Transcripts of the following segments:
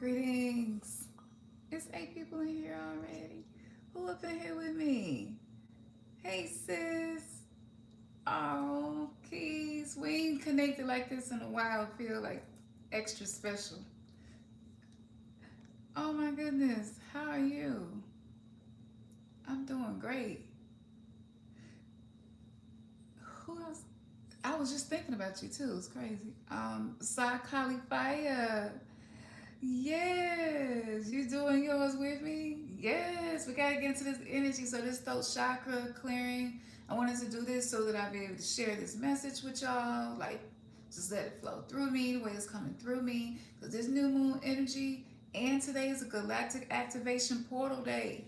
Greetings. It's 8 people in here already. Who up in here with me? Hey sis. Oh, Keys. We ain't connected like this in a while. Feel like extra special. Oh my goodness. How are you? I'm doing great. Who else? I was just thinking about you too. It's crazy. Sakali Fire. Yes, you doing yours with me? Yes, we gotta get into this energy. So this throat chakra clearing. I wanted to do this so that I'll be able to share this message with y'all. Like, just let it flow through me the way it's coming through me. Because this new moon energy, and today is a galactic activation portal day.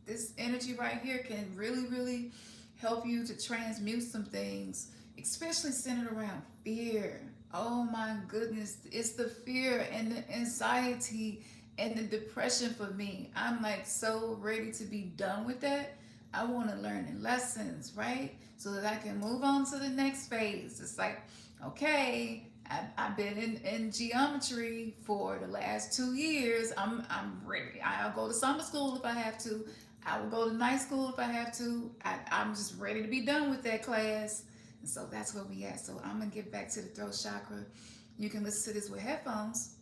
This energy right here can really, really help you to transmute some things, especially centered around fear. Oh my goodness, it's the fear and the anxiety and the depression for me. I'm like so ready to be done with that. I want to learn the lessons, right? So that I can move on to the next phase. It's like, okay, I've been in geometry for the last 2 years. I'm ready. I'll go to summer school if I have to. I will go to night school if I have to. I'm just ready to be done with that class. And so that's where we at. So I'm going to get back to the throat chakra. You can listen to this with headphones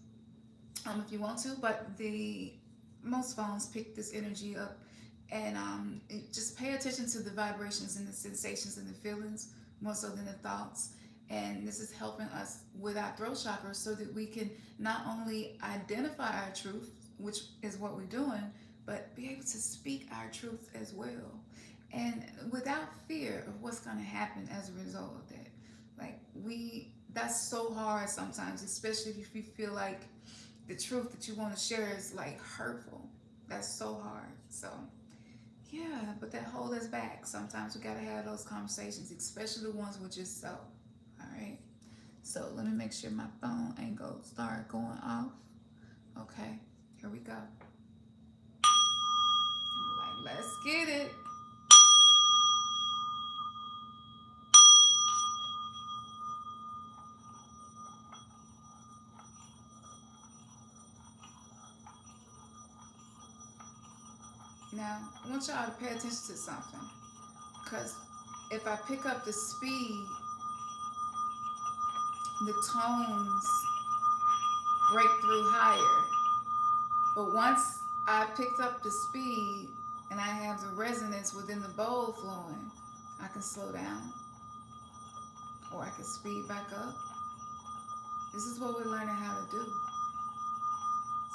if you want to, but the most phones pick this energy up. And just pay attention to the vibrations and the sensations and the feelings more so than the thoughts. And this is helping us with our throat chakra so that we can not only identify our truth, which is what we're doing, but be able to speak our truth as well. And without fear of what's going to happen as a result of that. Like, that's so hard sometimes, especially if you feel like the truth that you want to share is like hurtful. That's so hard. So, yeah, but that hold us back. Sometimes we got to have those conversations, especially the ones with yourself. All right. So, let me make sure my phone ain't start going off. Okay, here we go. Like, let's get it. Now, I want y'all to pay attention to something. Because if I pick up the speed, the tones break through higher. But once I picked up the speed and I have the resonance within the bowl flowing, I can slow down or I can speed back up. This is what we're learning how to do.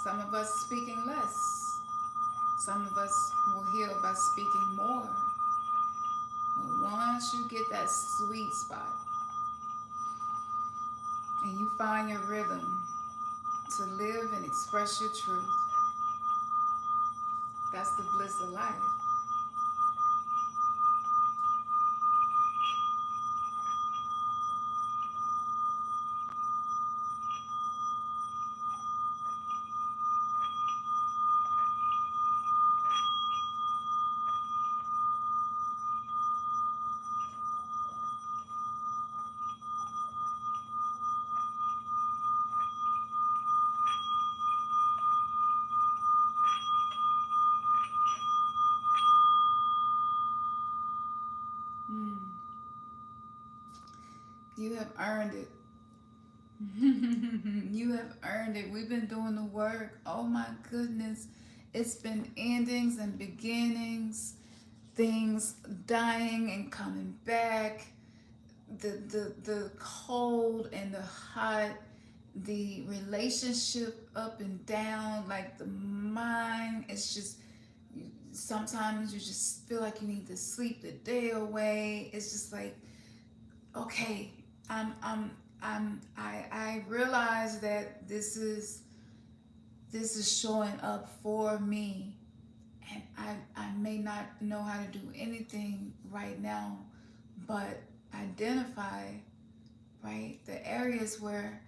Some of us speaking less. Some of us will heal by speaking more. But once you get that sweet spot and you find your rhythm to live and express your truth, that's the bliss of life. Mm. You have earned it. You have earned it. We've been doing the work. Oh my goodness. It's been endings and beginnings, things dying and coming back, the cold and the hot, the relationship up and down, like the mind. It's just sometimes you just feel like you need to sleep the day away. It's just like, okay, I realize that this is showing up for me, and I may not know how to do anything right now, but identify, right, the areas where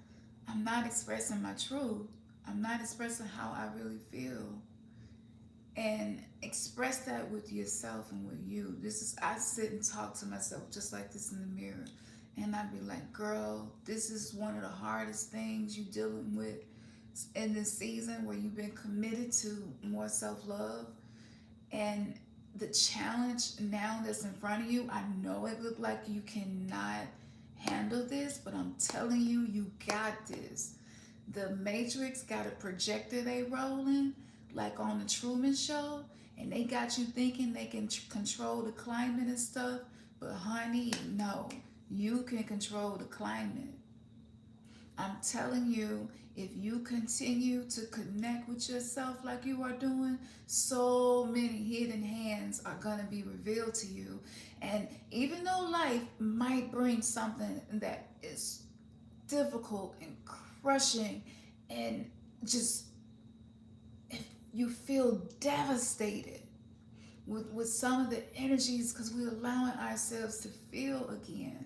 I'm not expressing my truth. I'm not expressing how I really feel. And express that with yourself and with you. I sit and talk to myself just like this in the mirror. And I'd be like, girl, this is one of the hardest things you're dealing with. in this season where you've been committed to more self-love, and the challenge now that's in front of you, I know it looked like you cannot handle this, but I'm telling you, you got this. The Matrix got a projector they rolling, like on the Truman Show, and they got you thinking they can control the climate and stuff. But honey, no, you can control the climate. I'm telling you, if you continue to connect with yourself like you are doing, so many hidden hands are going to be revealed to you. And even though life might bring something that is difficult and crushing, and just if you feel devastated with some of the energies, because we're allowing ourselves to feel again.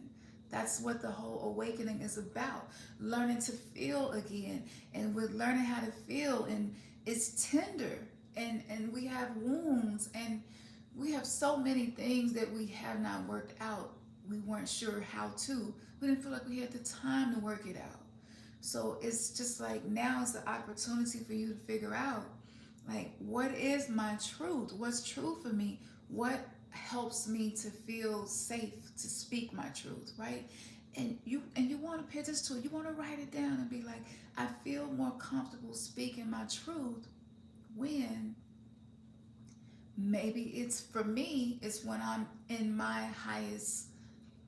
That's what the whole awakening is about. Learning to feel again. And we're learning how to feel. And it's tender. And we have wounds. And we have so many things that we have not worked out. We weren't sure how to. We didn't feel like we had the time to work it out. So it's just like now is the opportunity for you to figure out, like, what is my truth? What's true for me? What helps me to feel safe to speak my truth, right? And you want to put this to it. You want to write it down and be like, I feel more comfortable speaking my truth when maybe it's for me, it's when I'm in my highest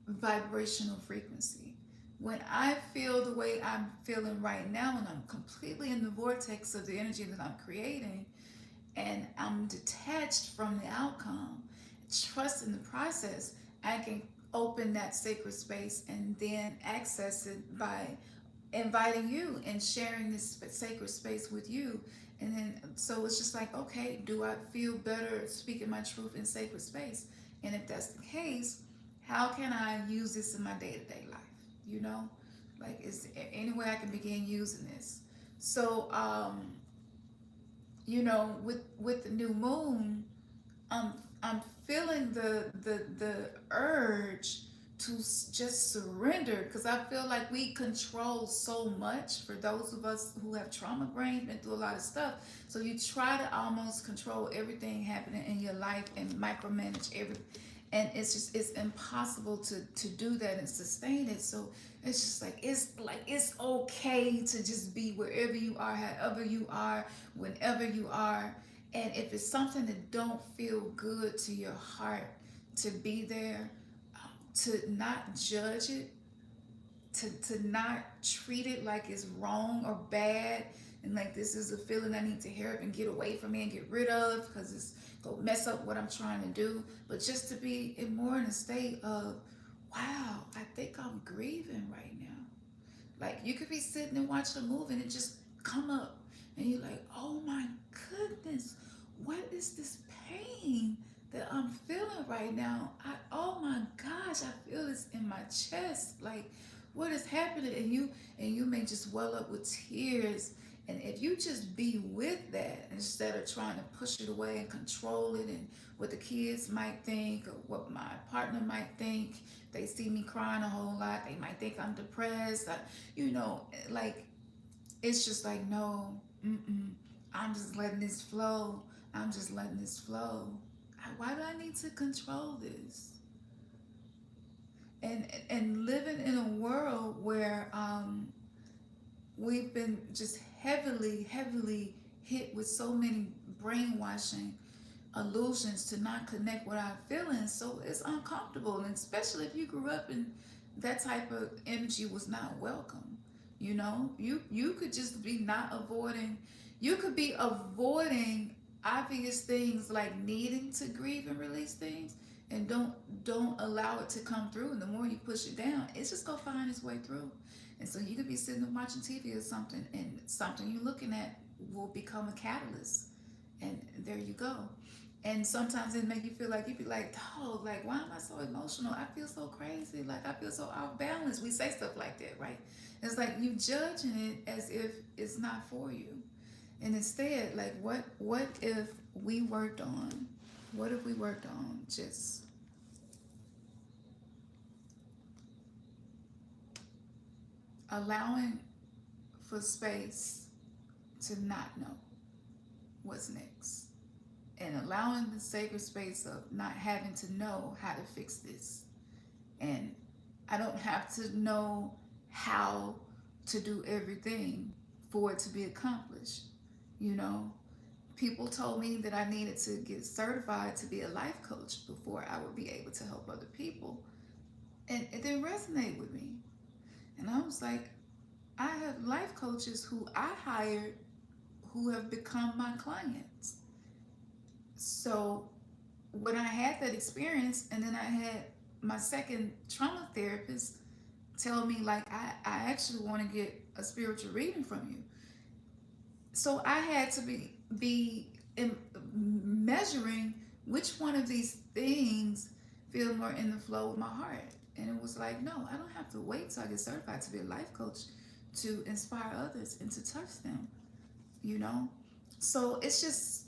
vibrational frequency. When I feel the way I'm feeling right now, and I'm completely in the vortex of the energy that I'm creating, and I'm detached from the outcome, trust in the process, I can open that sacred space and then access it by inviting you and sharing this sacred space with you. And then, so it's just like, okay, do I feel better speaking my truth in sacred space? And if that's the case, how can I use this in my day-to-day life? You know, like, is there any way I can begin using this? So, with the new moon, I'm feeling the urge to just surrender, because I feel like we control so much. For those of us who have trauma brains, been through a lot of stuff, so you try to almost control everything happening in your life and micromanage everything, and it's impossible to do that and sustain it. So it's just like it's okay to just be wherever you are, however you are, whenever you are. And if it's something that don't feel good to your heart, to be there, to not judge it, to not treat it like it's wrong or bad, and like this is a feeling I need to hear up and get away from me and get rid of because it's gonna mess up what I'm trying to do. But just to be more in a state of, wow, I think I'm grieving right now. Like, you could be sitting and watching a movie and it just come up, and you're like, oh my goodness, what is this pain that I'm feeling right now? Oh my gosh, I feel this in my chest. Like, what is happening? And you may just well up with tears. And if you just be with that instead of trying to push it away and control it, and what the kids might think or what my partner might think, they see me crying a whole lot, they might think I'm depressed. Like, it's just like, no, I'm just letting this flow. I'm just letting this flow. Why do I need to control this? And living in a world where we've been just heavily hit with so many brainwashing illusions to not connect with our feelings, so it's uncomfortable. And especially if you grew up in that type of energy was not welcome. You could just be not avoiding. You could be avoiding obvious things like needing to grieve and release things, and don't allow it to come through. And the more you push it down, it's just gonna find its way through. And so you could be sitting and watching TV or something, and something you're looking at will become a catalyst, and there you go. And sometimes it make you feel like, you'd be like, oh, like, why am I so emotional? I feel so crazy. Like, I feel so off balance. We say stuff like that, right? It's like you judging it as if it's not for you. And instead, like, what if we worked on, just allowing for space to not know what's next, and allowing the sacred space of not having to know how to fix this. And I don't have to know how to do everything for it to be accomplished. You know, people told me that I needed to get certified to be a life coach before I would be able to help other people. And it didn't resonate with me. And I was like, I have life coaches who I hired who have become my clients. So when I had that experience, and then I had my second trauma therapist tell me, like, I actually want to get a spiritual reading from you. So I had to be in measuring which one of these things feel more in the flow with my heart. And it was like, no, I don't have to wait till I get certified to be a life coach to inspire others and to touch them, you know? So it's just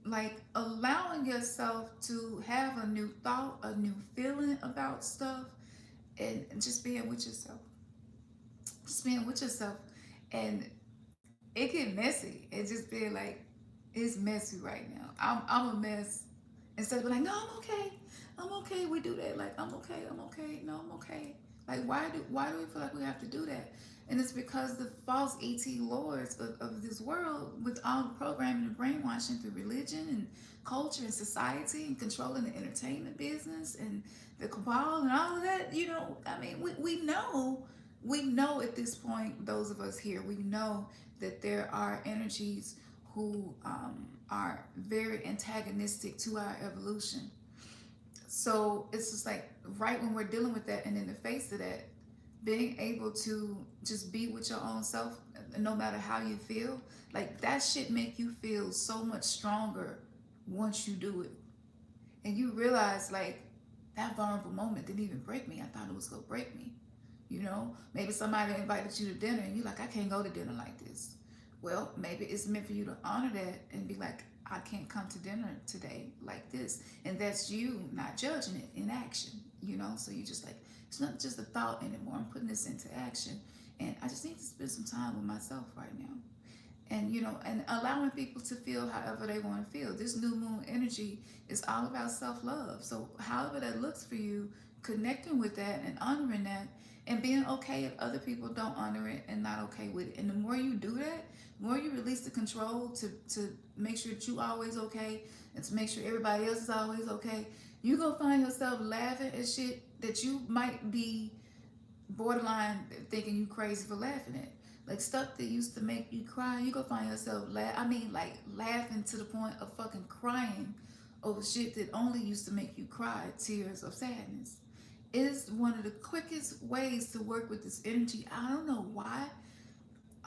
like allowing yourself to have a new thought, a new feeling about stuff, and just being with yourself. Just being with yourself. And it get messy. It just be like, it's messy right now. I'm a mess. Instead of being like, no, I'm okay. I'm okay. We do that. Like, I'm okay. I'm okay. No, I'm okay. Like, why do we feel like we have to do that? And it's because the false ET lords of this world, with all the programming and brainwashing through religion and culture and society and controlling the entertainment business and the cabal and all of that, I mean, we know at this point, those of us here, we know that there are energies who are very antagonistic to our evolution. So it's just like right when we're dealing with that, and in the face of that, being able to just be with your own self, no matter how you feel, like that shit make you feel so much stronger once you do it. And you realize, like, that vulnerable moment didn't even break me. I thought it was gonna break me. Maybe somebody invited you to dinner and you're like, I can't go to dinner like this. Well, maybe it's meant for you to honor that and be like, I can't come to dinner today like this. And that's you not judging it in action. So you just like, it's not just a thought anymore. I'm putting this into action. And I just need to spend some time with myself right now. And allowing people to feel however they want to feel. This new moon energy is all about self-love. So however that looks for you, connecting with that and honoring that, and being okay if other people don't honor it and not okay with it. And the more you do that, the more you release the control to make sure that you always okay, and to make sure everybody else is always okay, you go find yourself laughing at shit that you might be borderline thinking you crazy for laughing at. Like stuff that used to make you cry, you go find yourself like laughing to the point of fucking crying over shit that only used to make you cry, tears of sadness. It is one of the quickest ways to work with this energy. I don't know why.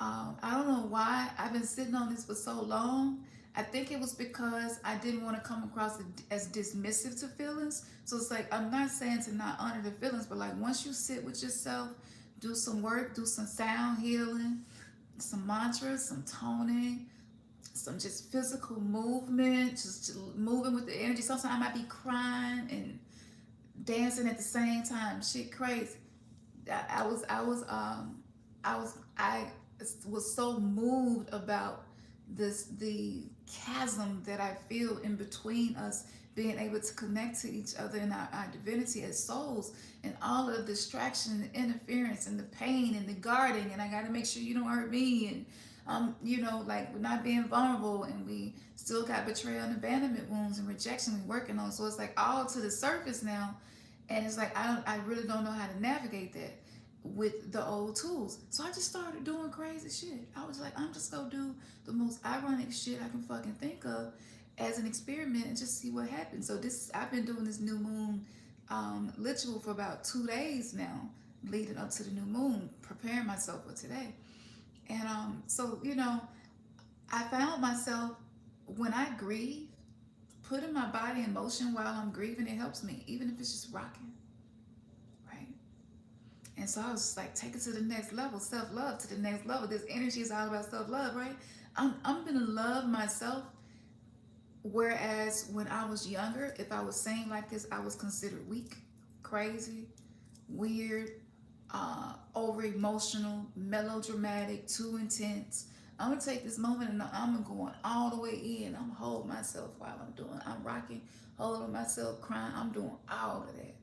I don't know why I've been sitting on this for so long. I think it was because I didn't want to come across as dismissive to feelings. So it's like, I'm not saying to not honor the feelings, but like once you sit with yourself, do some work, do some sound healing, some mantras, some toning, some just physical movement, just moving with the energy. Sometimes I might be crying and dancing at the same time. Shit crazy. I was so moved about the chasm that I feel in between us being able to connect to each other in our divinity as souls, and all of the distraction and the interference and the pain and the guarding, and I got to make sure you don't hurt me, and like we're not being vulnerable, and we still got betrayal and abandonment wounds and rejection we're working on. So it's like all to the surface now, and it's like I really don't know how to navigate that with the old tools. So I just started doing crazy shit. I was like, I'm just gonna do the most ironic shit I can fucking think of as an experiment and just see what happens. So I've been doing this new moon ritual for about 2 days now, leading up to the new moon, preparing myself for today. And so I found myself, when I grieve, putting my body in motion while I'm grieving, it helps me, even if it's just rocking, right? And so I was just like, take it to the next level, self-love to the next level. This energy is all about self-love, right? I'm gonna love myself. Whereas when I was younger, if I was saying like this, I was considered weak, crazy, weird, over emotional, melodramatic, too intense, I'm gonna take this moment and I'm going all the way in. I'm holding myself while I'm doing. I'm rocking, holding myself, crying. I'm doing all of that.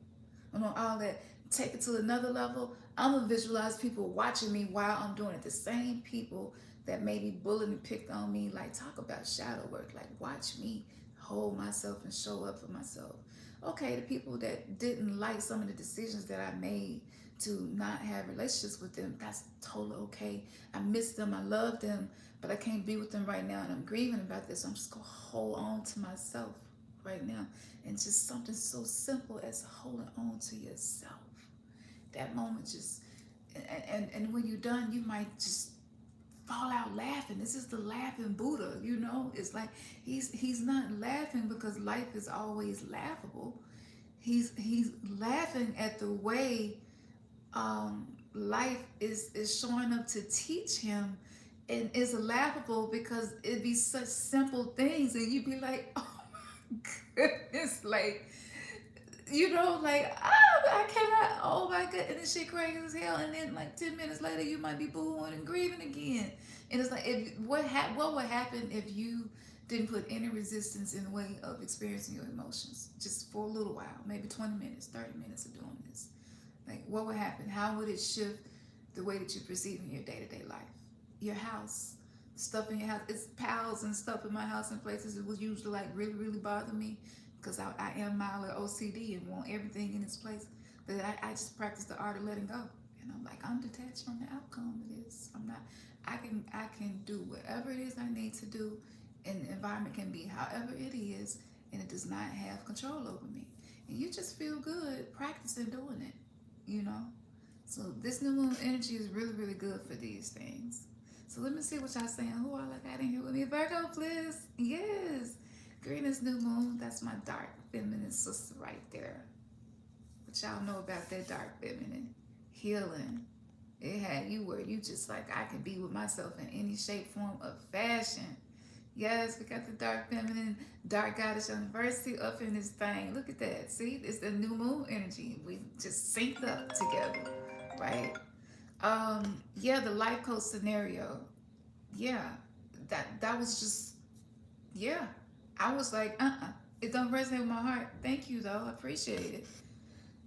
I'm doing all that. Take it to another level. I'm gonna visualize people watching me while I'm doing it. The same people that maybe bullied and picked on me. Like, talk about shadow work. Like, watch me hold myself and show up for myself. Okay, the people that didn't like some of the decisions that I made to not have relationships with them, that's totally okay. I miss them, I love them, but I can't be with them right now, and I'm grieving about this. So I'm just gonna hold on to myself right now, and just something so simple as holding on to yourself. That moment just, and when you're done, you might just fall out laughing. This is the laughing Buddha, you know. It's like he's not laughing because life is always laughable. He's laughing at the way life is showing up to teach him, and it's laughable because it'd be such simple things, and you'd be like, oh my goodness, like, you know, like, I cannot, oh my god, and this shit crazy as hell, and then like 10 minutes later you might be booing and grieving again. And it's like, if what would happen if you didn't put any resistance in the way of experiencing your emotions just for a little while, maybe 20 minutes, 30 minutes of doing this? Like, what would happen? How would it shift the way that you perceive in your day-to-day life? Your house, stuff in your house. It's piles and stuff in my house in places it would usually like really, really bother me because I am mild OCD and want everything in its place. But I just practice the art of letting go. And I'm like, I'm detached from the outcome of this. I'm not, I can do whatever it is I need to do, and the environment can be however it is, and it does not have control over me. And you just feel good practicing doing it, you know? So this new moon energy is really, really good for these things. So let me see what y'all saying. Who all I got in here with me? Virgo, please. Yes. Green is new moon. That's my dark feminine sister right there. What y'all know about that dark feminine? Healing. It had you where you just like, I can be with myself in any shape, form, of fashion. Yes, we got the dark feminine, dark goddess university up in this thing. Look at that. See, it's the new moon energy. We just synced up together, right? Yeah, the life coach scenario. Yeah, that was just, yeah. I was like, it don't resonate with my heart. Thank you though, I appreciate it.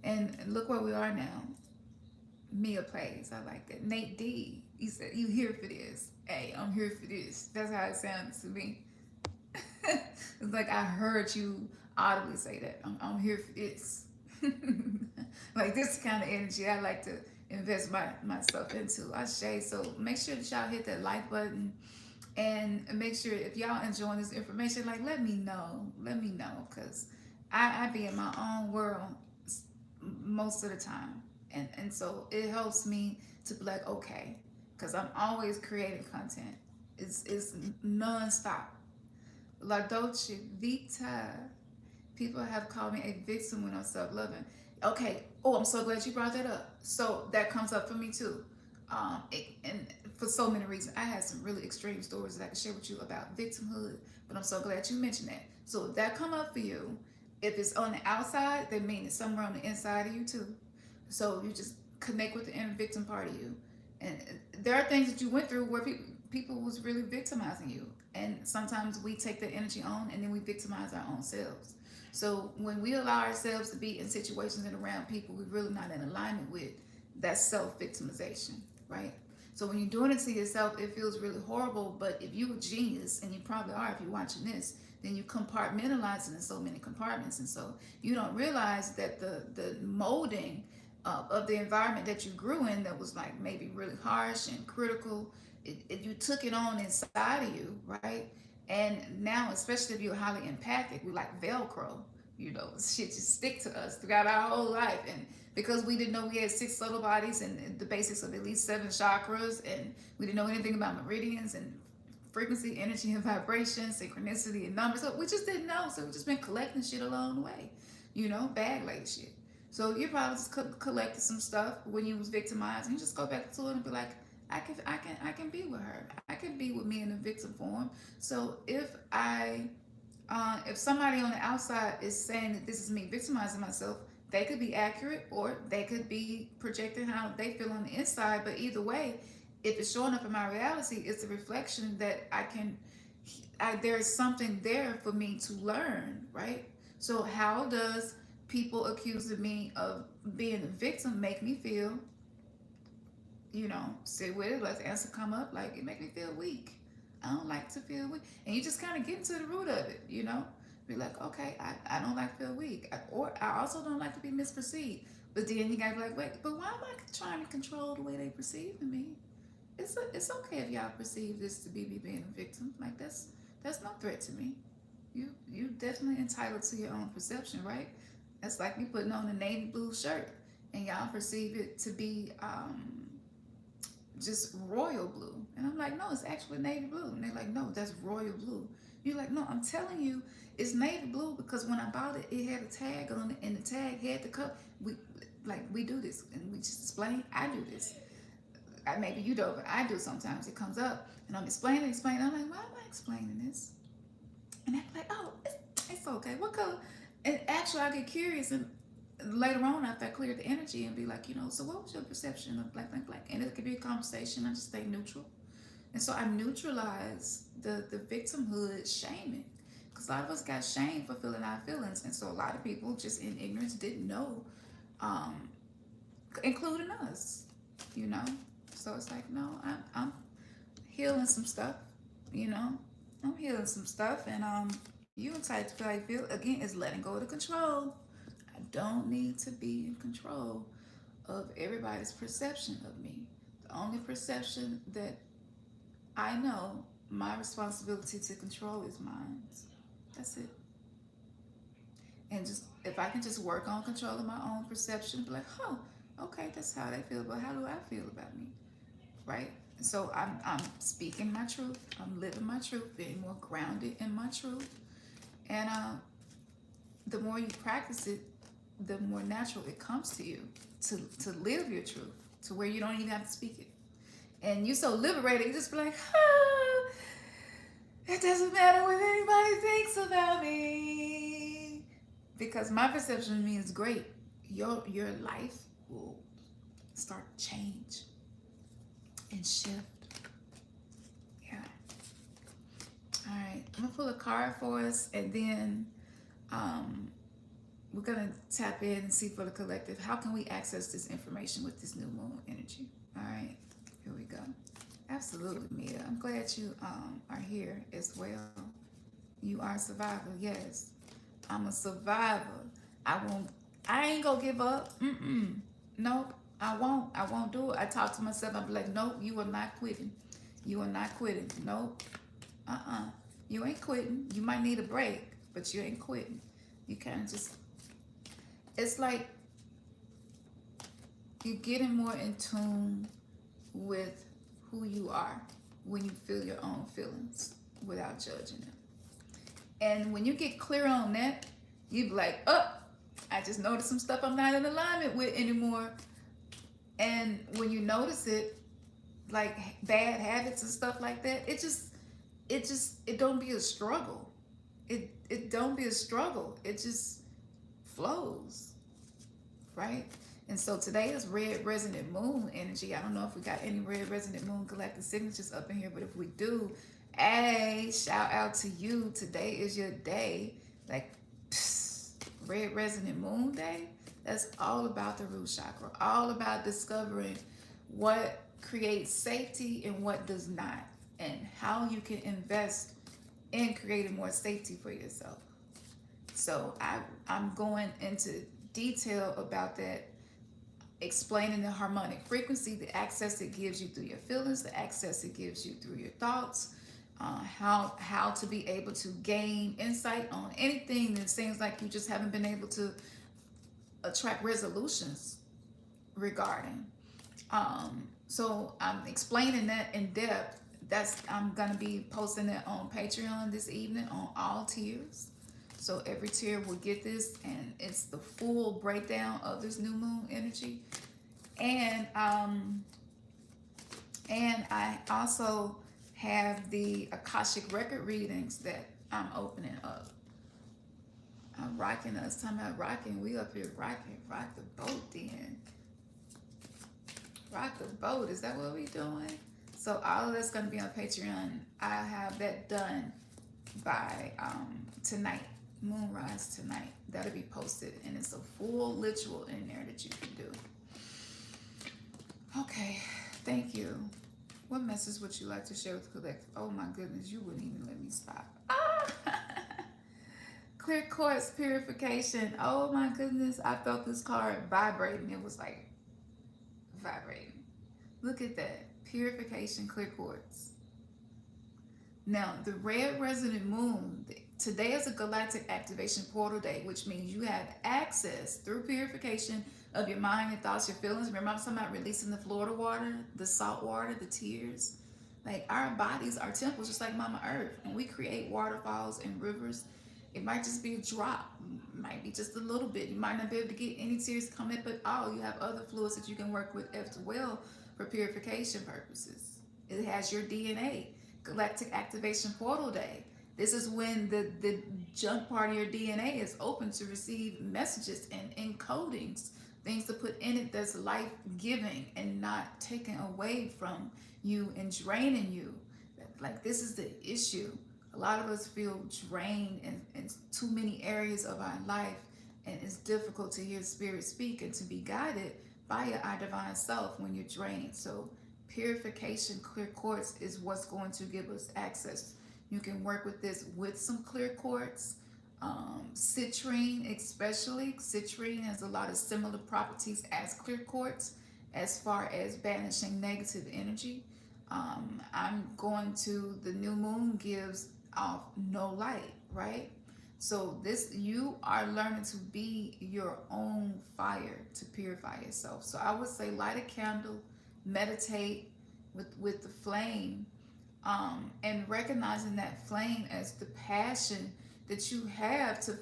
And look where we are now. Mia plays. I like that. Nate D. He said, "You here for this? Hey, I'm here for this." That's how it sounded to me. It's like I heard you audibly say that. I'm here for this. Like this kind of energy I like to invest myself into. I shade. So make sure that y'all hit that like button, and make sure if y'all enjoying this information, like let me know. Let me know, because I be in my own world most of the time, and so it helps me to be like, okay, because I'm always creating content. It's non-stop. La Dolce Vita. People have called me a victim when I'm self-loving. Okay. Oh, I'm so glad you brought that up. So that comes up for me too. And for so many reasons. I had some really extreme stories that I can share with you about victimhood, but I'm so glad you mentioned that. So if that come up for you, if it's on the outside, that means it's somewhere on the inside of you too. So you just connect with the inner victim part of you. And there are things that you went through where people was really victimizing you. And sometimes we take that energy on and then we victimize our own selves. So when we allow ourselves to be in situations and around people we're really not in alignment with, that's self-victimization, right? So when you're doing it to yourself, it feels really horrible. But if you're a genius, and you probably are if you're watching this, then you compartmentalize it in so many compartments. And so you don't realize that the molding of the environment that you grew in that was like maybe really harsh and critical, you took it on inside of you, right? And now, especially if you're highly empathic, we like Velcro, you know, shit just stick to us throughout our whole life. And because we didn't know we had 6 subtle bodies and the basics of at least 7 chakras, and we didn't know anything about meridians and frequency, energy, and vibration, synchronicity, and numbers. So we just didn't know. So we just been collecting shit along the way, you know, bag lady shit. So you probably just collected some stuff when you was victimized, and you just go back to it and be like, I can be with her. I can be with me in the victim form. So if somebody on the outside is saying that this is me victimizing myself, they could be accurate or they could be projecting how they feel on the inside. But either way, if it's showing up in my reality, it's a reflection that there's something there for me to learn, right? So how does people accusing me of being a victim make me feel? Sit with it, let the answer come up. Like, it make me feel weak. I don't like to feel weak. And you just kind of get into the root of it. Be like, okay, I don't like to feel weak. Or I also don't like to be misperceived. But then you gotta be like, wait, but why am I trying to control the way they perceive me? It's okay if y'all perceive this to be me being a victim. Like, that's no threat to me. You definitely entitled to your own perception, right? That's like me putting on a navy blue shirt and y'all perceive it to be just royal blue. And I'm like, no, it's actually navy blue. And they're like, no, that's royal blue. You're like, no, I'm telling you, it's navy blue because when I bought it, it had a tag on it, and the tag had the color. We do this, and we just explain. I do this. Maybe you don't, but I do sometimes. It comes up, and I'm explaining. I'm like, why am I explaining this? And they're like, oh, it's okay. What color? And actually, I get curious, and later on, after I clear the energy, and be like, so what was your perception of black, black, black? And it could be a conversation. I just stay neutral. And so I neutralize the victimhood shaming. Because a lot of us got shamed for feeling our feelings. And so a lot of people just in ignorance didn't know, including us, you know? So it's like, no, I'm healing some stuff, I'm healing some stuff. And you entitled to feel how you feel. Again, is letting go of the control. I don't need to be in control of everybody's perception of me. The only perception that I know my responsibility to control is mine. That's it. And just if I can just work on controlling my own perception, be like, oh, okay, that's how they feel, but how do I feel about me? Right? And so I'm speaking my truth. I'm living my truth, being more grounded in my truth. And the more you practice it, the more natural it comes to you to live your truth, to where you don't even have to speak it. And you're so liberated, you just be like, it doesn't matter what anybody thinks about me. Because my perception of me is great. Your life will start to change and shift. Yeah. All right. I'm going to pull a card for us, and then we're going to tap in and see for the collective, how can we access this information with this new moon energy? All right. Here we go. Absolutely, Mia. I'm glad you are here as well. You are a survivor. Yes. I'm a survivor. I ain't gonna give up. Nope. I won't do it. I talk to myself. I'll be like, nope, you are not quitting. You are not quitting. Nope. You ain't quitting. You might need a break, but you ain't quitting. You kind of just, it's like you're getting more in tune with who you are when you feel your own feelings without judging them. And when you get clear on that, you be like, oh, I just noticed some stuff I'm not in alignment with anymore. And when you notice it, like bad habits and stuff like that, it don't be a struggle. It don't be a struggle. It just flows, right? And so today is red resonant moon energy. I don't know if we got any red resonant moon galactic signatures up in here, but if we do, hey, shout out to you. Today is your day. Like, red resonant moon day. That's all about the root chakra. All about discovering what creates safety and what does not, and how you can invest in creating more safety for yourself. So I'm going into detail about that, explaining the harmonic frequency, the access it gives you through your feelings, the access it gives you through your thoughts, how to be able to gain insight on anything that seems like you just haven't been able to attract resolutions regarding. So I'm explaining that in depth. I'm gonna be posting that on Patreon this evening on all tiers. So every tier will get this, and it's the full breakdown of this new moon energy. And I also have the Akashic record readings that I'm opening up. I'm rocking us, talking about rocking. We up here rocking. Rock the boat then. Rock the boat. Is that what we doing? So all of that's going to be on Patreon. I have that done by tonight, moonrise tonight. That'll be posted, and it's a full ritual in there that you can do. Okay, thank you. What message would you like to share with the collective? Oh my goodness, you wouldn't even let me stop. Ah! Clear quartz purification. Oh my goodness, I felt this card vibrating. It was like vibrating. Look at that. Purification, clear quartz. Now, the red resonant moon, today is a galactic activation portal day, which means you have access through purification of your mind, your thoughts, your feelings. Remember, I'm talking about releasing the Florida water, the salt water, the tears. Like our bodies are temples, just like Mama Earth. When we create waterfalls and rivers, it might just be a drop, might be just a little bit. You might not be able to get any tears coming, but you have other fluids that you can work with as well for purification purposes. It has your DNA. Galactic Activation Portal Day. This is when the junk part of your DNA is open to receive messages and encodings, things to put in it that's life-giving and not taken away from you and draining you. Like this is the issue. A lot of us feel drained in too many areas of our life, and it's difficult to hear spirit speak and to be guided by our divine self when you're drained. So purification clear quartz is what's going to give us access. You can work with this with some clear quartz. Citrine especially. Citrine has a lot of similar properties as clear quartz as far as banishing negative energy. I'm going to, the new moon gives off no light, right? So this, you are learning to be your own fire to purify yourself. So I would say light a candle, meditate with the flame, and recognizing that flame as the passion that you have to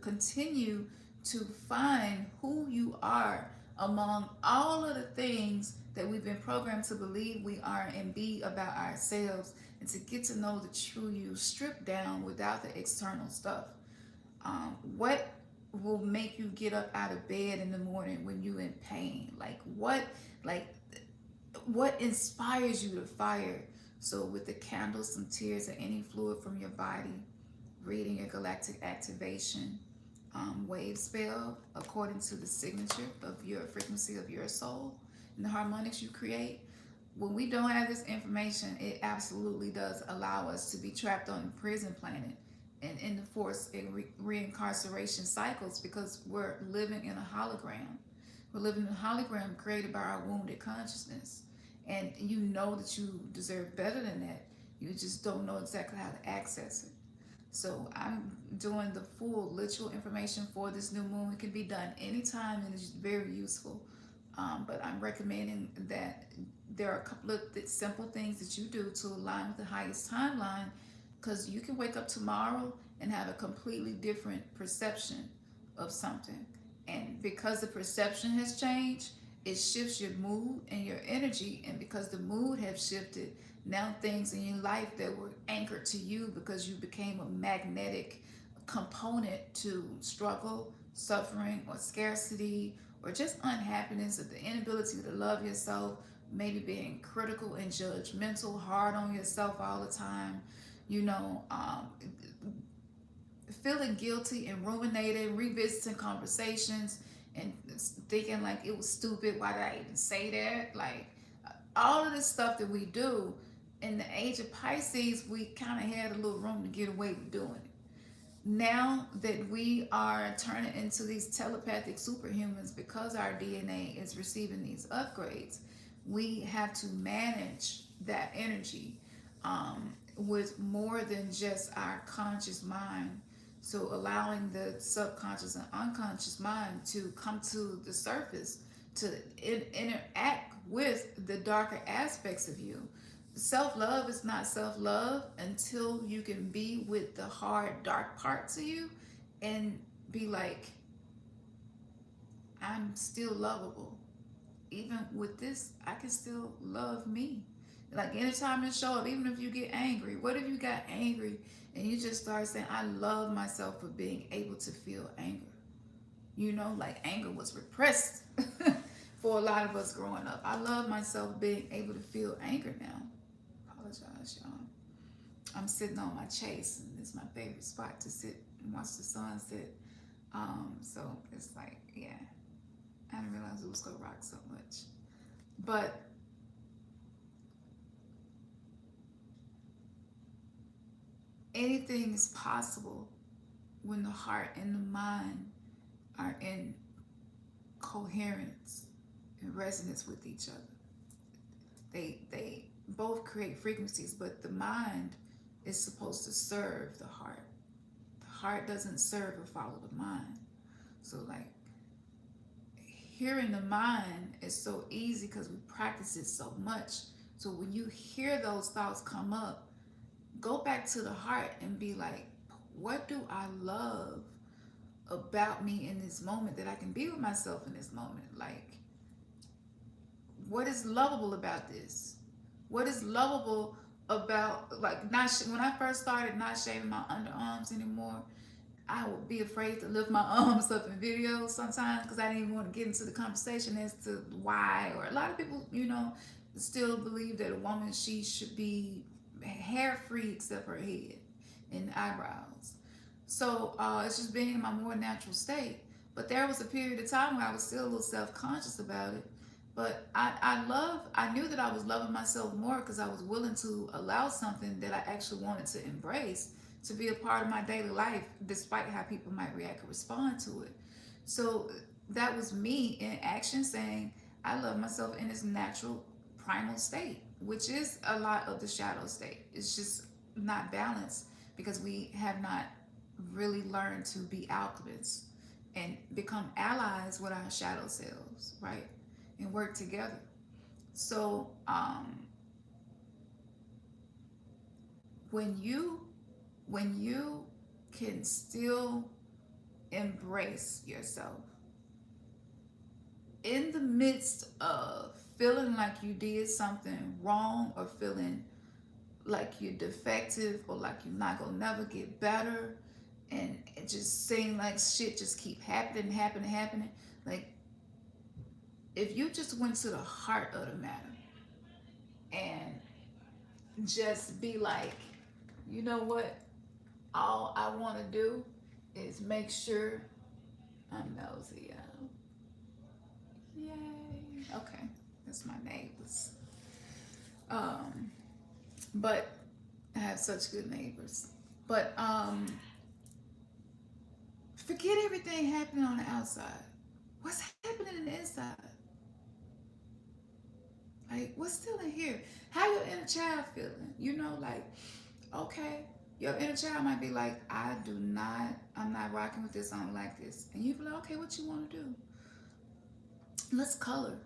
continue to find who you are among all of the things that we've been programmed to believe we are and be about ourselves, and to get to know the true you, stripped down without the external stuff. What will make you get up out of bed in the morning when you're in pain? What inspires you to fire? So with the candles, some tears, or any fluid from your body, reading your galactic activation wave spell according to the signature of your frequency of your soul and the harmonics you create. When we don't have this information, it absolutely does allow us to be trapped on the prison planet and in the force and reincarceration cycles, because we're living in a hologram. We're living in a hologram created by our wounded consciousness. And you know that you deserve better than that. You just don't know exactly how to access it. So I'm doing the full literal information for this new moon. It can be done anytime and it's very useful. But I'm recommending that there are a couple of simple things that you do to align with the highest timeline, because you can wake up tomorrow and have a completely different perception of something. And because the perception has changed, it shifts your mood and your energy. And because the mood has shifted, now things in your life that were anchored to you because you became a magnetic component to struggle, suffering, or scarcity, or just unhappiness, or the inability to love yourself, maybe being critical and judgmental, hard on yourself all the time, feeling guilty and ruminating, revisiting conversations and thinking like it was stupid, why did I even say that? Like all of this stuff that we do in the age of Pisces, we kind of had a little room to get away with doing it. Now that we are turning into these telepathic superhumans because our DNA is receiving these upgrades, we have to manage that energy with more than just our conscious mind. So allowing the subconscious and unconscious mind to come to the surface, to interact with the darker aspects of you. Self-love is not self-love until you can be with the hard, dark parts of you and be like, I'm still lovable. Even with this, I can still love me. Like anytime it show up, even if you get angry, what if you got angry and you just start saying, I love myself for being able to feel anger. Like anger was repressed for a lot of us growing up. I love myself being able to feel anger now. Apologize, y'all. I'm sitting on my chase, and it's my favorite spot to sit and watch the sunset. So it's like, yeah, I didn't realize it was gonna rock so much. But anything is possible when the heart and the mind are in coherence and resonance with each other. They both create frequencies, but the mind is supposed to serve the heart. The heart doesn't serve or follow the mind. So like hearing the mind is so easy because we practice it so much. So when you hear those thoughts come up, go back to the heart and be like, what do I love about me in this moment that I can be with myself in this moment? Like, what is lovable about this? What is lovable about, like, not when I first started not shaving my underarms anymore, I would be afraid to lift my arms up in videos sometimes because I didn't even want to get into the conversation as to why. Or a lot of people, still believe that a woman, she should be hair free except her head and eyebrows. So it's just being in my more natural state. But there was a period of time where I was still a little self conscious about it. But I knew that I was loving myself more because I was willing to allow something that I actually wanted to embrace to be a part of my daily life, despite how people might react or respond to it. So that was me in action saying, I love myself in this natural primal state, which is a lot of the shadow state. It's just not balanced because we have not really learned to be alchemists and become allies with our shadow selves, right? And work together. So when you when you can still embrace yourself in the midst of feeling like you did something wrong or feeling like you're defective or like you're not gonna never get better, and it just seems like shit just keep happening, like if you just went to the heart of the matter and just be like, you know what, all I want to do is make sure I'm nosy. Yay. Okay, that's my neighbors. Um, but I have such good neighbors. But forget everything happening on the outside. What's happening in the inside? Like, what's still in here? How your inner child feeling? Like, okay, your inner child might be like, I'm not rocking with this, I don't like this. And you be like, okay, what you want to do? Let's color.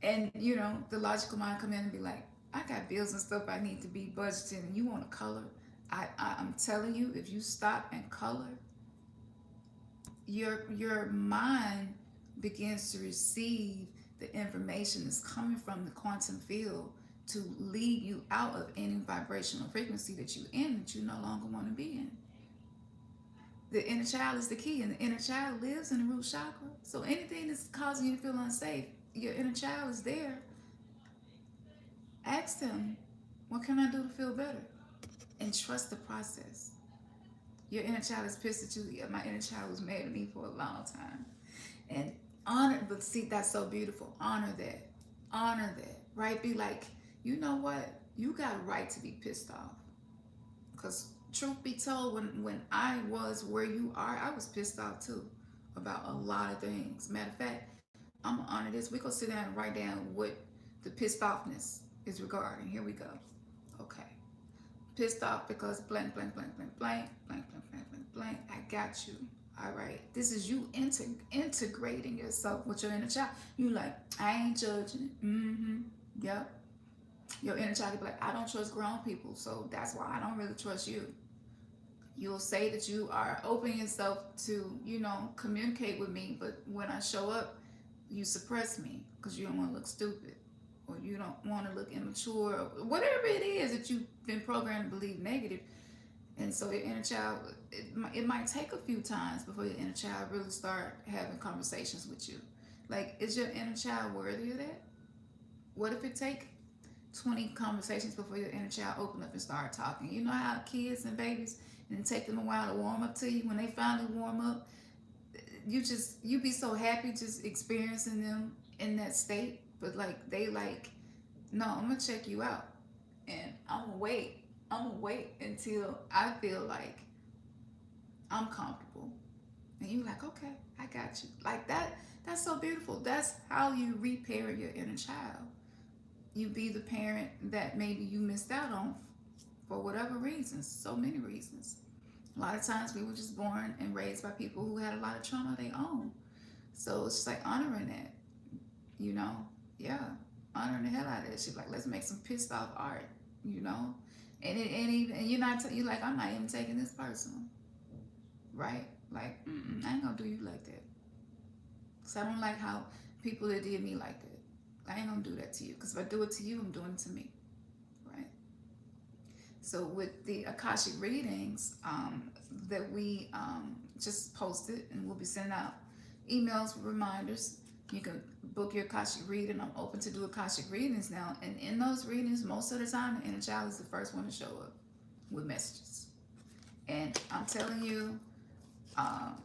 And, the logical mind come in and be like, I got bills and stuff I need to be budgeting, and you want to color. I'm telling you, if you stop and color, your mind begins to receive the information that's coming from the quantum field to lead you out of any vibrational frequency that you in that you no longer want to be in. The inner child is the key, and the inner child lives in the root chakra. So anything that's causing you to feel unsafe, your inner child is there. Ask them, what can I do to feel better? And trust the process. Your inner child is pissed at you. Yeah, my inner child was mad at me for a long time. And honor, but see, that's so beautiful. Honor that. Honor that, right? Be like, you know what? You got a right to be pissed off. Because truth be told, when I was where you are, I was pissed off too about a lot of things. Matter of fact, I'm going to honor this. We're going to sit down and write down what the pissed offness is regarding. Here we go. Okay. Pissed off because blank, blank, blank, blank, blank, blank, blank, blank, blank, blank. I got you. All right. This is you integrating yourself with your inner child. You like, I ain't judging it. Mm-hmm. Yep. Your inner child will be like, I don't trust grown people, so that's why I don't really trust you. You'll say that you are opening yourself to, communicate with me, but when I show up, you suppress me because you don't want to look stupid, or you don't want to look immature, or whatever it is that you've been programmed to believe negative. And so your inner child, it might take a few times before your inner child really start having conversations with you. Like, is your inner child worthy of that? What if it take 20 conversations before your inner child open up and start talking? You know how kids and babies, and it take them a while to warm up to you. When they finally warm up, you be so happy just experiencing them in that state. But like they like, no, I'm gonna check you out, and I'm gonna wait until I feel like I'm comfortable. And you like, okay, I got you. Like that, that's so beautiful. That's how you reparent your inner child. You be the parent that maybe you missed out on for whatever reasons, so many reasons. A lot of times we were just born and raised by people who had a lot of trauma of their own. So it's just like honoring that, you know? Yeah, honoring the hell out of that shit. Like, let's make some pissed off art, you know? And you're not, you like, I'm not even taking this personal, right? Like, I ain't gonna do you like that. Because I don't like how people that did me like that. I ain't gonna do that to you. Because if I do it to you, I'm doing it to me, right? So with the Akashic readings that we just posted, and we'll be sending out emails with reminders. You can book your Akashic reading. I'm open to do Akashic readings now. And in those readings, most of the time, the inner child is the first one to show up with messages. And I'm telling you, um,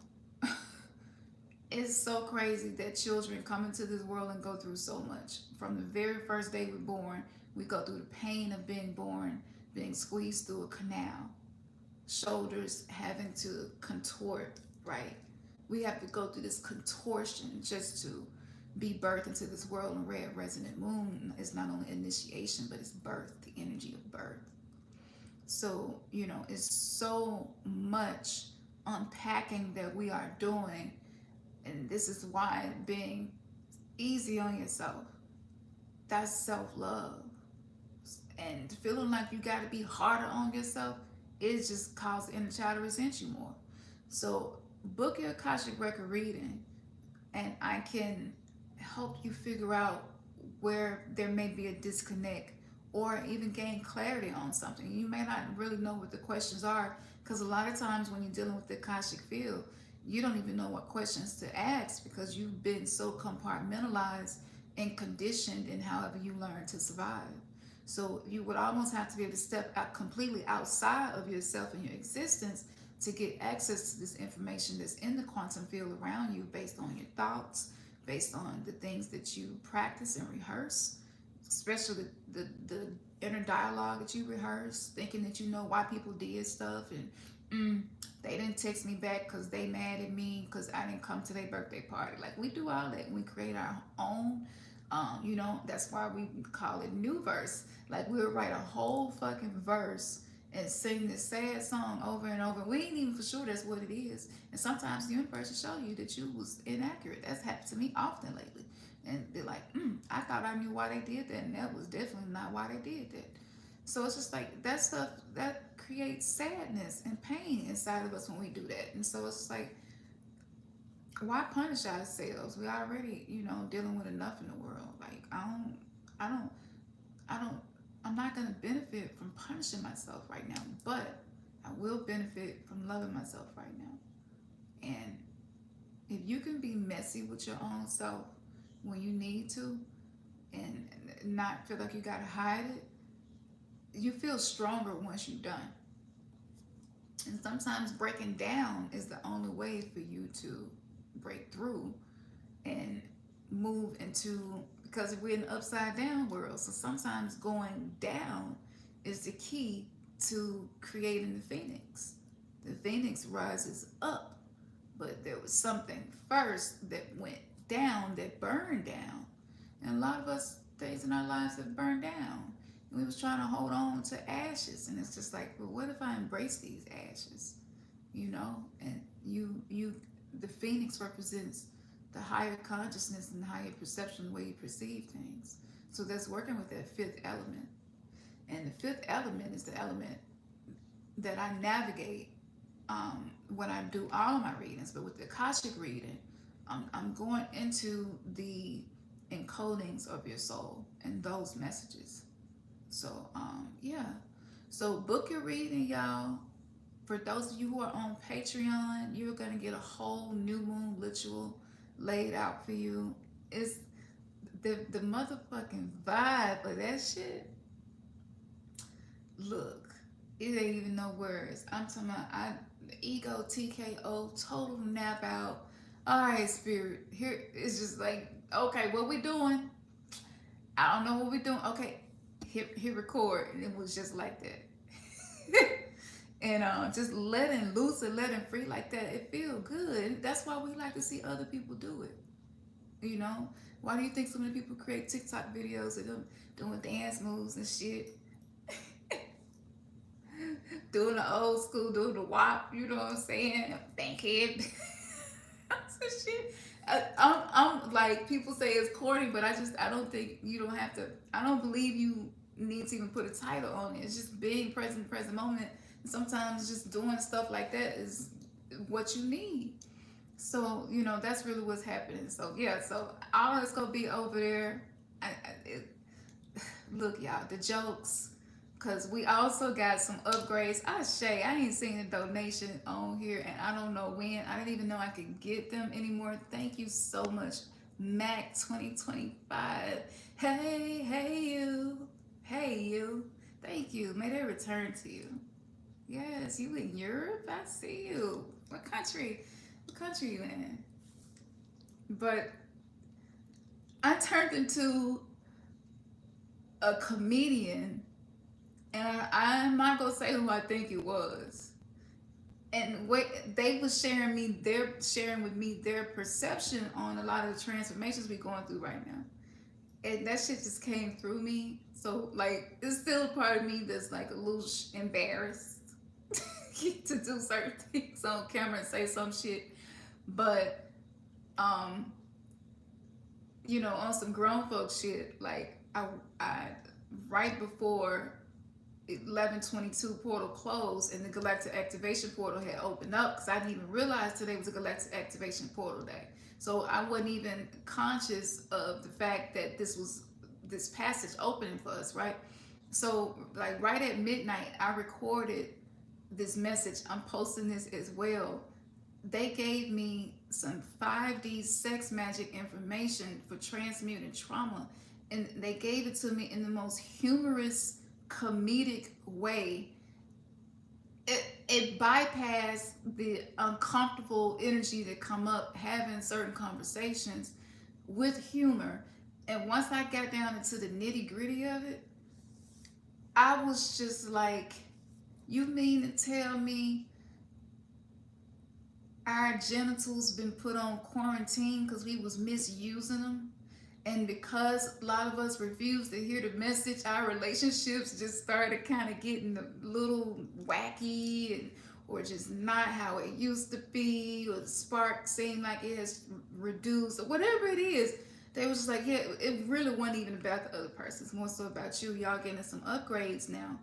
it's so crazy that children come into this world and go through so much. From the very first day we're born, we go through the pain of being born, being squeezed through a canal, shoulders having to contort, right? We have to go through this contortion just to be birthed into this world. And red resonant moon is not only initiation, but it's birth, the energy of birth. So, you know, it's so much unpacking that we are doing. And this is why being easy on yourself, that's self-love. And feeling like you got to be harder on yourself, it just causes the inner child to resent you more. So book your Akashic record reading, and I can help you figure out where there may be a disconnect, or even gain clarity on something. You may not really know what the questions are, because a lot of times when you're dealing with the Akashic field, you don't even know what questions to ask, because you've been so compartmentalized and conditioned in however you learn to survive. So you would almost have to be able to step out completely outside of yourself and your existence to get access to this information that's in the quantum field around you, based on your thoughts, based on the things that you practice and rehearse, especially the inner dialogue that you rehearse, thinking that you know why people did stuff, and they didn't text me back because they mad at me because I didn't come to their birthday party. Like, we do all that. We create our own, you know, that's why we call it new verse. Like, we'll write a whole fucking verse and sing this sad song over and over. We ain't even for sure that's what it is. And sometimes the universe will show you that you was inaccurate. That's happened to me often lately. And they're like, I thought I knew why they did that, and that was definitely not why they did that. So it's just like that stuff that creates sadness and pain inside of us when we do that. And so it's like, why punish ourselves? We already, you know, dealing with enough in the world. Like, I don't, I don't, I'm not gonna benefit from punishing myself right now, but I will benefit from loving myself right now. And if you can be messy with your own self when you need to, and not feel like you gotta hide it, you feel stronger once you're done. And sometimes breaking down is the only way for you to break through and move into, because we're in an upside down world. So sometimes going down is the key to creating the phoenix. The phoenix rises up, but there was something first that went down, that burned down. And a lot of us, things in our lives have burned down. And we was trying to hold on to ashes. And it's just like, well, what if I embrace these ashes? You know? And the phoenix represents the higher consciousness and the higher perception, the way you perceive things. So that's working with that fifth element. And the fifth element is the element that I navigate when I do all of my readings. But with the Akashic reading, I'm going into the encodings of your soul and those messages. So, yeah. So book your reading, y'all. For those of you who are on Patreon, you're going to get a whole new moon ritual laid out for you. it's the motherfucking vibe of that shit. Look, it ain't even no words. I'm talking about ego TKO, total nap out. All right, spirit. Here it's just like, okay, what we doing? I don't know what we doing. Okay, hit record, and it was just like that. And just letting loose and letting free like that, it feel good. That's why we like to see other people do it. You know, why do you think so many people create TikTok videos of them doing dance moves and shit? Doing the old school, doing the WAP, you know what I'm saying? Bankhead. So shit. I'm like, people say it's corny, but I don't think you don't have to, I don't believe you need to even put a title on it. It's just being present moment. And sometimes just doing stuff like that is what you need. So, that's really what's happening. So, yeah, so all that's going to be over there. It, Look, y'all, the jokes, because we also got some upgrades. I ain't seen a donation on here, and I don't know when. I didn't even know I could get them anymore. Thank you so much, Mac 2025. Hey, you. Hey, you. Thank you. May they return to you. Yes, you in Europe? I see you. What country? What country you in? But I turned into a comedian, and I'm not gonna say who I think it was. And wait, they was sharing with me their perception on a lot of the transformations we going through right now, and that shit just came through me. So like, it's still a part of me that's like a little embarrassed to do certain things on camera and say some shit, but um, on some grown folk shit, like I right before 11:22 portal closed and the Galactic activation portal had opened up, because I didn't even realize today was a Galactic activation portal day. So I wasn't even conscious of the fact that this passage opening for us, right? So like right at midnight, I recorded this message. I'm posting this as well. They gave me some 5D sex magic information for transmuting trauma, and they gave it to me in the most humorous, comedic way. It bypassed the uncomfortable energy that come up having certain conversations with humor. And once I got down into the nitty gritty of it, I was just like, you mean to tell me our genitals been put on quarantine because we was misusing them? And because a lot of us refused to hear the message, our relationships just started kind of getting a little wacky, or just not how it used to be, or the spark seemed like it has reduced, or whatever it is. They was just like, yeah, it really wasn't even about the other person. It's more so about you. Y'all getting some upgrades now.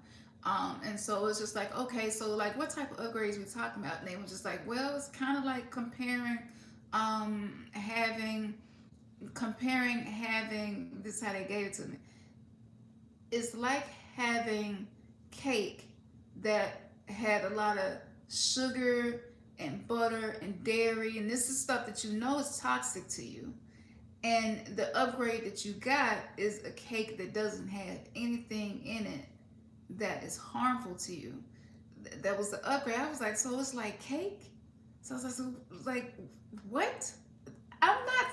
And so it's just like, okay, so like, what type of upgrades we talking about? And they were just like, well, it's kind of like um, having having this is how they gave it to me. It's like having cake that had a lot of sugar and butter and dairy, and this is stuff that is toxic to you. And the upgrade that you got is a cake that doesn't have anything in it that is harmful to you. That was the upgrade. I was like, so it's like cake? So I was like, what? I'm not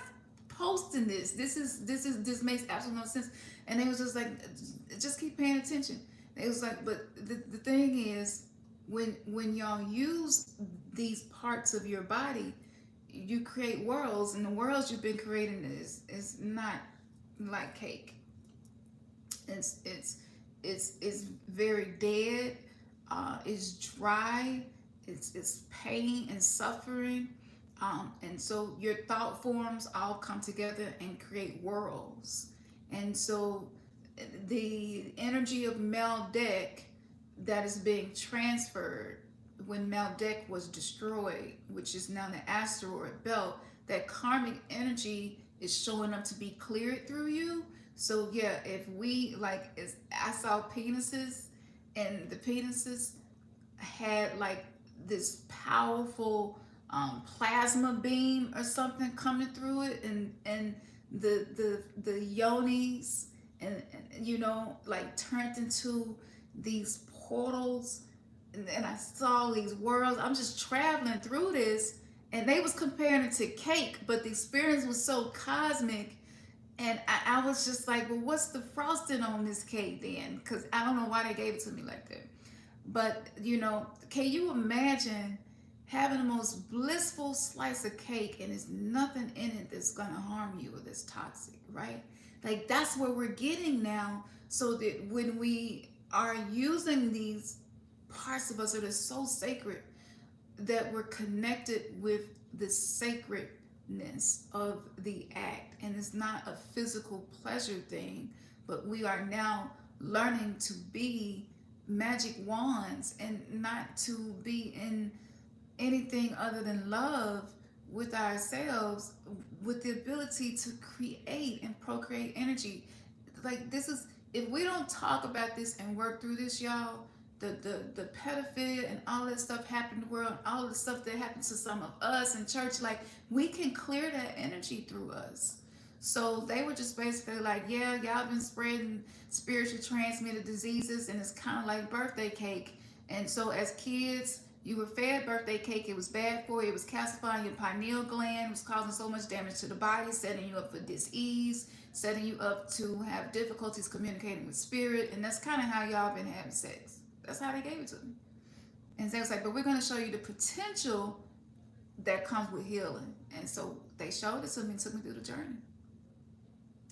posting this. This makes absolutely no sense. And they was just like, just keep paying attention. It was like, but the thing is, when y'all use these parts of your body, you create worlds, and the worlds you've been creating is not like cake. It's very dead. It's dry. It's pain and suffering. And so your thought forms all come together and create worlds. And so the energy of Meldeck that is being transferred when Meldeck was destroyed, which is now the asteroid belt, that karmic energy is showing up to be cleared through you. So yeah, if we I saw penises, and the penises had like this powerful plasma beam or something coming through it, and the yonis, and you know, like turned into these portals, and I saw these worlds. I'm just traveling through this, and they was comparing it to cake, but the experience was so cosmic. And I was just like, well, what's the frosting on this cake then? Because I don't know why they gave it to me like that. But, you know, can you imagine having the most blissful slice of cake and there's nothing in it that's going to harm you or that's toxic, right? Like, that's where we're getting now. So that when we are using these parts of us that are so sacred, that we're connected with the sacredness of the act. And it's not a physical pleasure thing, but we are now learning to be magic wands and not to be in anything other than love with ourselves, with the ability to create and procreate energy. Like, this is, if we don't talk about this and work through this, y'all, the pedophilia and all that stuff happened in the world, all the stuff that happened to some of us in church, like, we can clear that energy through us. So they were just basically like, yeah, y'all been spreading spiritually transmitted diseases, and it's kind of like birthday cake. And so as kids, you were fed birthday cake. It was bad for you. It was calcifying your pineal gland. It was causing so much damage to the body, setting you up for disease, setting you up to have difficulties communicating with spirit. And that's kind of how y'all been having sex. That's how they gave it to me. And they was like, but we're going to show you the potential that comes with healing. And so they showed it to me and took me through the journey.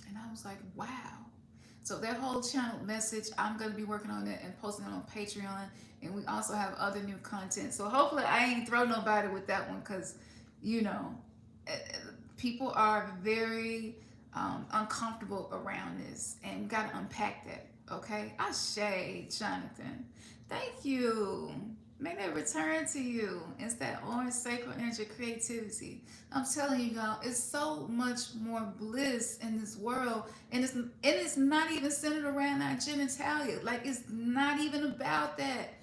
And I was like, wow. So that whole channel message, I'm going to be working on it and posting it on Patreon. And we also have other new content. So hopefully I ain't throw nobody with that one, because, you know, people are very uncomfortable around this. And we got to unpack that, okay? Ashe, Jonathan. Thank you. May they return to you. It's that orange sacred energy creativity. I'm telling you, y'all, it's so much more bliss in this world. And it's not even centered around our genitalia. Like, it's not even about that.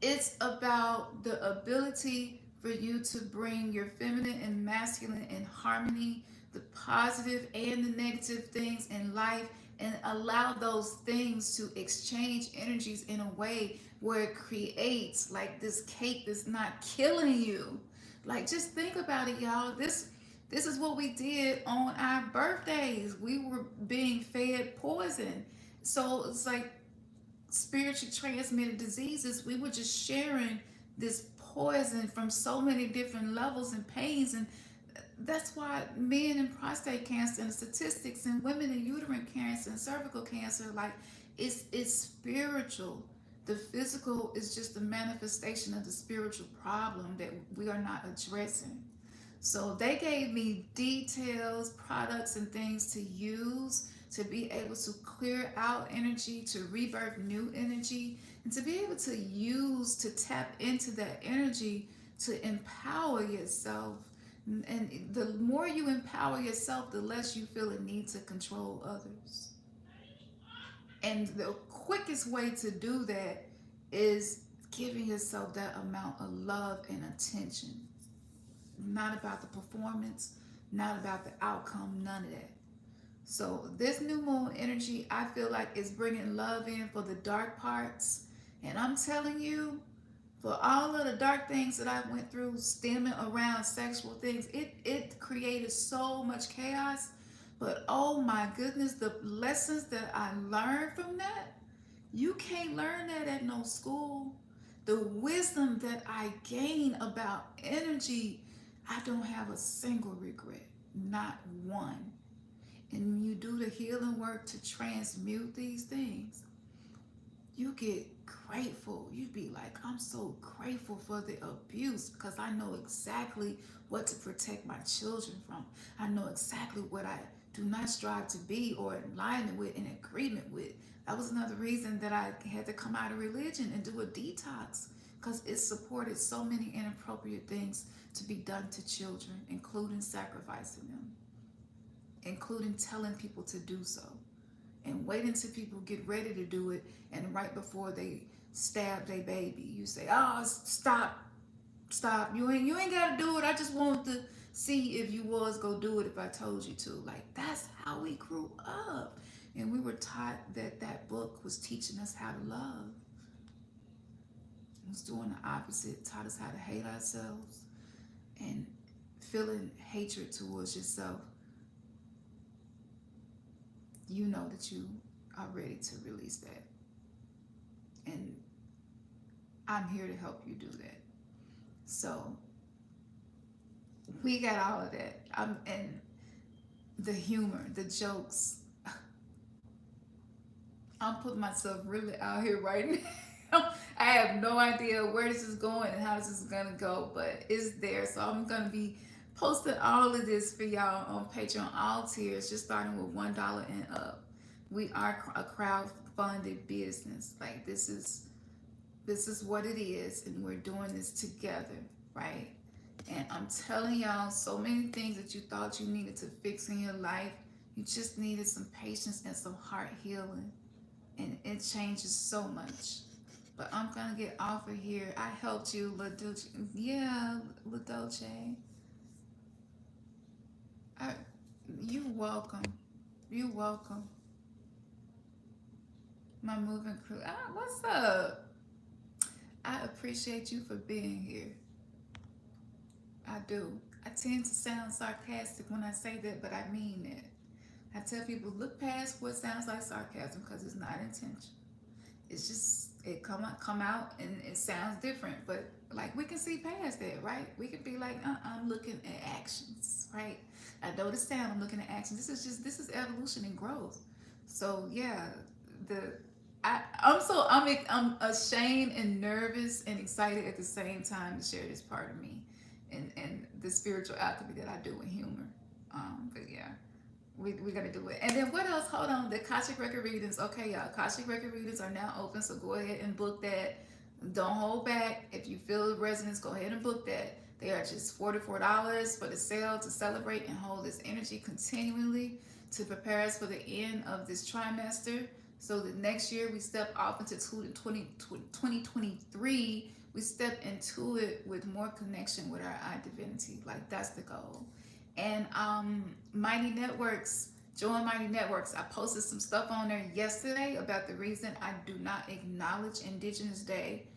It's about the ability for you to bring your feminine and masculine in harmony, the positive and the negative things in life, and allow those things to exchange energies in a way where it creates like this cake that's not killing you. Like, just think about it, y'all. This is what we did on our birthdays. We were being fed poison. So it's like spiritually transmitted diseases. We were just sharing this poison from so many different levels and pains. And that's why men in prostate cancer and statistics, and women in uterine cancer and cervical cancer, like, it's spiritual. The physical is just a manifestation of the spiritual problem that we are not addressing. So they gave me details, products, and things to use to be able to clear out energy, to rebirth new energy, and to be able to use, to tap into that energy to empower yourself. And the more you empower yourself, the less you feel a need to control others. And the quickest way to do that is giving yourself that amount of love and attention. Not about the performance, not about the outcome, none of that. So this new moon energy, I feel like, is bringing love in for the dark parts. And I'm telling you, for all of the dark things that I went through stemming around sexual things, it created so much chaos. But oh my goodness, the lessons that I learned from that, you can't learn that at no school. The wisdom that I gained about energy, I don't have a single regret, not one. And when you do the healing work to transmute these things, you get grateful. You be like, I'm so grateful for the abuse, because I know exactly what to protect my children from. I know exactly what I do not strive to be or in alignment with, in agreement with. That was another reason that I had to come out of religion and do a detox, because it supported so many inappropriate things to be done to children, including sacrificing them, including telling people to do so, and wait until people get ready to do it, and right before they stab their baby, you say, "Oh, stop, stop! You ain't got to do it. I just want See if you was go do it if I told you to. Like, that's how we grew up. And we were taught that that book was teaching us how to love. It was doing the opposite, taught us how to hate ourselves and feeling hatred towards yourself. You know that you are ready to release that. And I'm here to help you do that. So we got all of that. And the humor, the jokes. I'm putting myself really out here right now. I have no idea where this is going and how this is gonna go, but it's there. So I'm gonna be posting all of this for y'all on Patreon, all tiers, just starting with $1 and up. We are a crowd-funded business. Like, this is what it is, and we're doing this together, right? And I'm telling y'all, so many things that you thought you needed to fix in your life, you just needed some patience and some heart healing, and it changes so much. But I'm gonna get off of here. I helped you, La Dolce. Yeah, La Dolce. I, you welcome. You welcome. My moving crew. Ah, what's up? I appreciate you for being here. I do. I tend to sound sarcastic when I say that, but I mean it. I tell people, look past what sounds like sarcasm because it's not intentional. It's just it come out and it sounds different, but like we can see past that, right? We can be like, I'm looking at actions, right? I know the sound, I'm looking at actions. This is evolution and growth. So yeah, the I'm ashamed and nervous and excited at the same time to share this part of me and the spiritual alchemy that I do with humor. But yeah, we're gonna do it. And then what else? Hold on, the Akashic record readings. Okay, y'all, Akashic record readings are now open, so go ahead and book that. Don't hold back. If you feel the resonance, go ahead and book that. They are just $44 for the sale to celebrate and hold this energy continually to prepare us for the end of this trimester. So that next year we step off into 2023, we step into it with more connection with our I divinity. Like, that's the goal. And Mighty Networks, join Mighty Networks. I posted some stuff on there yesterday about the reason I do not acknowledge Indigenous Day.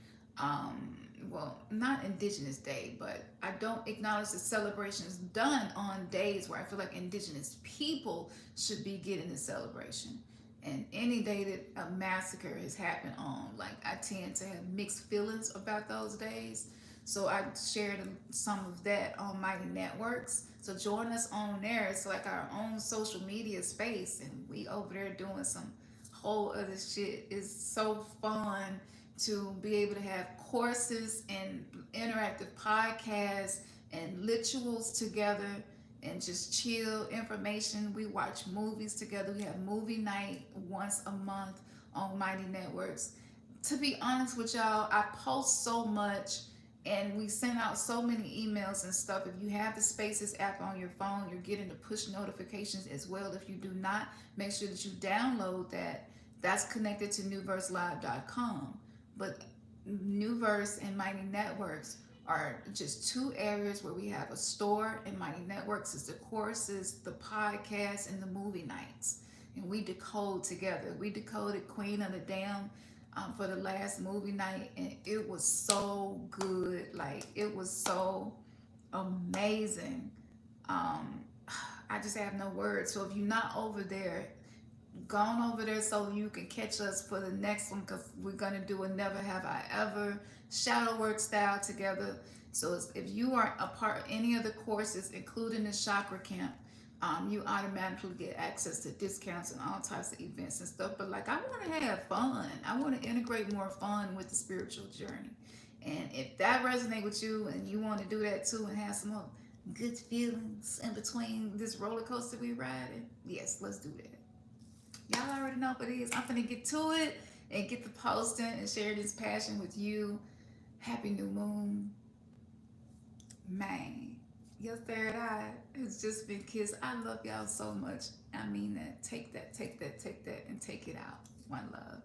Well, not Indigenous Day, but I don't acknowledge the celebrations done on days where I feel like Indigenous people should be getting the celebration. And any day that a massacre has happened on, like, I tend to have mixed feelings about those days. So I shared some of that on Mighty Networks. So join us on there. It's like our own social media space, and we over there doing some whole other shit. It's so fun to be able to have courses and interactive podcasts and rituals together and just chill information. We watch movies together. We have movie night once a month on Mighty Networks. To be honest with y'all, I post so much and we send out so many emails and stuff. If you have the Spaces app on your phone, you're getting the push notifications as well. If you do not, make sure that you download that. That's connected to newverselive.com. But New Verse and Mighty Networks are just two areas where we have a store, and Mighty Networks is the courses, the podcasts, and the movie nights. And we decode together. We decoded Queen of the Dam for the last movie night, and it was so good. Like, it was so amazing. Um, I just have no words. So if you're not over there, gone over there so you can catch us for the next one, because we're gonna do a Never Have I Ever shadow work style together. So if you are a part of any of the courses, including the chakra camp, you automatically get access to discounts and all types of events and stuff. But like, I want to have fun. I want to integrate more fun with the spiritual journey. And if that resonates with you and you want to do that too and have some more good feelings in between this roller coaster we riding, yes, let's do that. Y'all already know what it is. I'm gonna get to it and get the posting and share this passion with you. Happy new moon, man. Your third eye has just been kissed. I love y'all so much. I mean that. Take that, take that, take that, and take it out. One love.